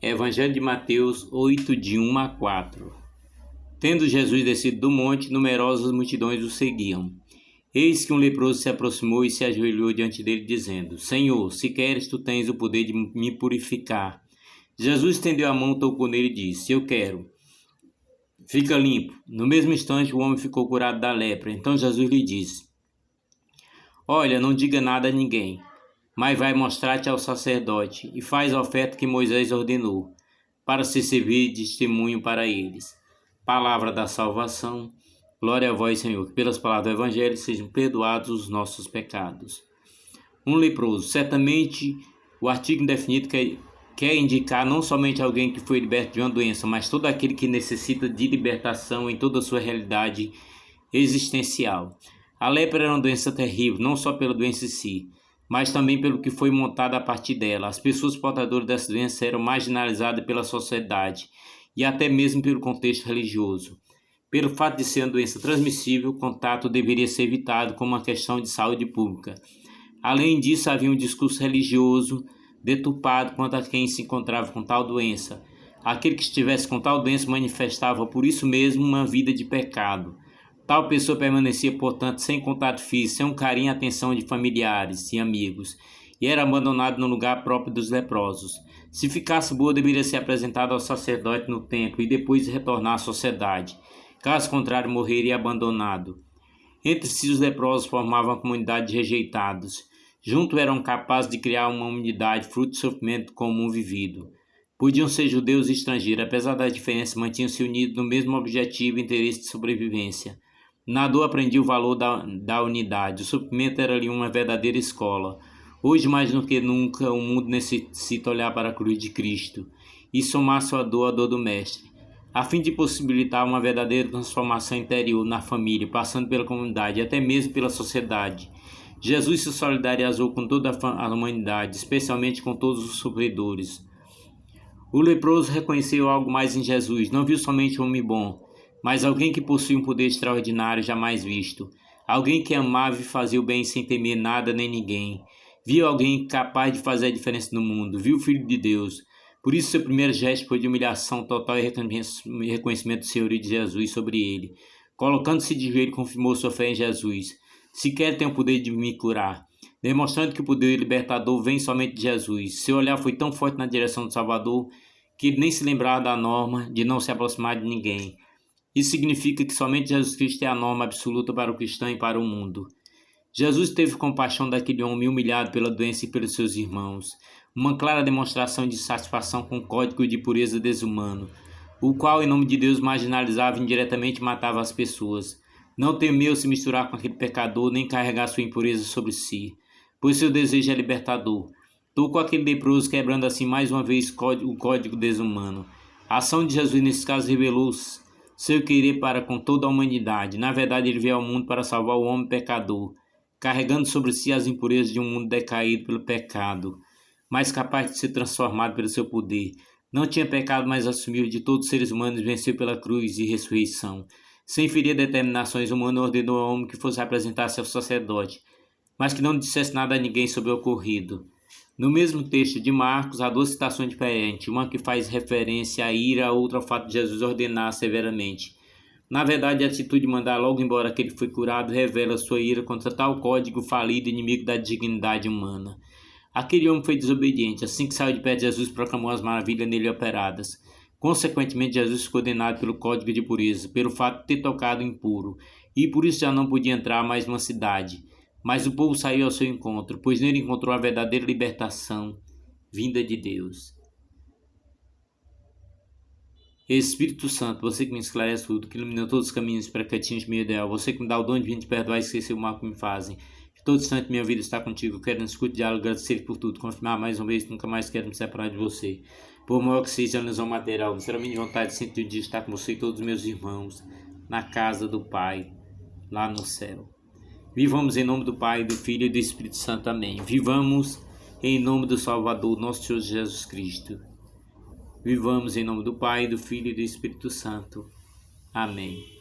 Evangelho de Mateus 8, de 1 a 4. Tendo Jesus descido do monte, numerosas multidões o seguiam. Eis que um leproso se aproximou e se ajoelhou diante dele, dizendo: Senhor, se queres, tu tens o poder de me purificar. Jesus estendeu a mão, tocou nele e disse: Eu quero. Fica limpo. No mesmo instante, o homem ficou curado da lepra. Então Jesus lhe disse: Olha, não diga nada a ninguém, mas vai mostrar-te ao sacerdote e faz a oferta que Moisés ordenou, para se servir de testemunho para eles. Palavra da salvação. Glória a vós, Senhor, que pelas palavras do Evangelho sejam perdoados os nossos pecados. Um leproso. Certamente, o artigo indefinido quer indicar não somente alguém que foi liberto de uma doença, mas todo aquele que necessita de libertação em toda a sua realidade existencial. A lepra era uma doença terrível, não só pela doença em si, mas também pelo que foi montado a partir dela. As pessoas portadoras dessa doença eram marginalizadas pela sociedade e até mesmo pelo contexto religioso. Pelo fato de ser uma doença transmissível, o contato deveria ser evitado como uma questão de saúde pública. Além disso, havia um discurso religioso deturpado quanto a quem se encontrava com tal doença. Aquele que estivesse com tal doença manifestava por isso mesmo uma vida de pecado. Tal pessoa permanecia, portanto, sem contato físico, sem um carinho e atenção de familiares e amigos, e era abandonado no lugar próprio dos leprosos. Se ficasse boa, deveria ser apresentada ao sacerdote no templo e depois retornar à sociedade. Caso contrário, morreria abandonado. Entre si, os leprosos formavam uma comunidade de rejeitados. Juntos eram capazes de criar uma unidade, fruto de sofrimento comum vivido. Podiam ser judeus e estrangeiros, apesar das diferenças, mantinham-se unidos no mesmo objetivo e interesse de sobrevivência. Na dor aprendi o valor da unidade. O sofrimento era ali uma verdadeira escola. Hoje, mais do que nunca, o mundo necessita olhar para a cruz de Cristo e somar sua dor à dor do Mestre, a fim de possibilitar uma verdadeira transformação interior na família, passando pela comunidade e até mesmo pela sociedade. Jesus se solidarizou com toda a humanidade, especialmente com todos os sofredores. O leproso reconheceu algo mais em Jesus, não viu somente um homem bom, mas alguém que possui um poder extraordinário jamais visto. Alguém que amava e fazia o bem sem temer nada nem ninguém. Viu alguém capaz de fazer a diferença no mundo. Viu o Filho de Deus. Por isso seu primeiro gesto foi de humilhação total e reconhecimento do senhorio de Jesus sobre ele. Colocando-se de joelho, confirmou sua fé em Jesus. Sequer tem o poder de me curar, demonstrando que o poder libertador vem somente de Jesus. Seu olhar foi tão forte na direção do Salvador que ele nem se lembrava da norma de não se aproximar de ninguém. Isso significa que somente Jesus Cristo é a norma absoluta para o cristão e para o mundo. Jesus teve compaixão daquele homem humilhado pela doença e pelos seus irmãos, uma clara demonstração de satisfação com o código de pureza desumano, o qual, em nome de Deus, marginalizava e indiretamente matava as pessoas. Não temeu se misturar com aquele pecador, nem carregar sua impureza sobre si, pois seu desejo é libertador. Tocou aquele leproso, quebrando assim mais uma vez o código desumano. A ação de Jesus nesse caso revelou seu querer para com toda a humanidade. Na verdade, ele veio ao mundo para salvar o homem pecador, carregando sobre si as impurezas de um mundo decaído pelo pecado, mas capaz de ser transformado pelo seu poder. Não tinha pecado, mas assumiu de todos os seres humanos e venceu pela cruz e ressurreição. Sem ferir determinações humanas, ordenou ao homem que fosse apresentar-se ao sacerdote, mas que não dissesse nada a ninguém sobre o ocorrido. No mesmo texto de Marcos, há duas citações diferentes, uma que faz referência à ira, a outra ao fato de Jesus ordenar severamente. Na verdade, a atitude de mandar logo embora aquele que foi curado revela sua ira contra tal código falido, inimigo da dignidade humana. Aquele homem foi desobediente. Assim que saiu de perto de Jesus, proclamou as maravilhas nele operadas. Consequentemente, Jesus ficou condenado pelo código de pureza, pelo fato de ter tocado impuro, e por isso já não podia entrar mais numa cidade. Mas o povo saiu ao seu encontro, pois nele encontrou a verdadeira libertação, vinda de Deus. Espírito Santo, você que me esclarece tudo, que ilumina todos os caminhos para que atinja o meu ideal, você que me dá o dom de vir te perdoar e esquecer o mal que me fazem. Que todo instante minha vida está contigo, eu quero no escuto diálogo, agradecer por tudo, confirmar mais uma vez que nunca mais quero me separar de você. Por maior que seja a ilusão material, será minha vontade de sentir o dia estar com você e todos os meus irmãos, na casa do Pai, lá no céu. Vivamos em nome do Pai, do Filho e do Espírito Santo. Amém. Vivamos em nome do Salvador, nosso Senhor Jesus Cristo. Vivamos em nome do Pai, do Filho e do Espírito Santo. Amém.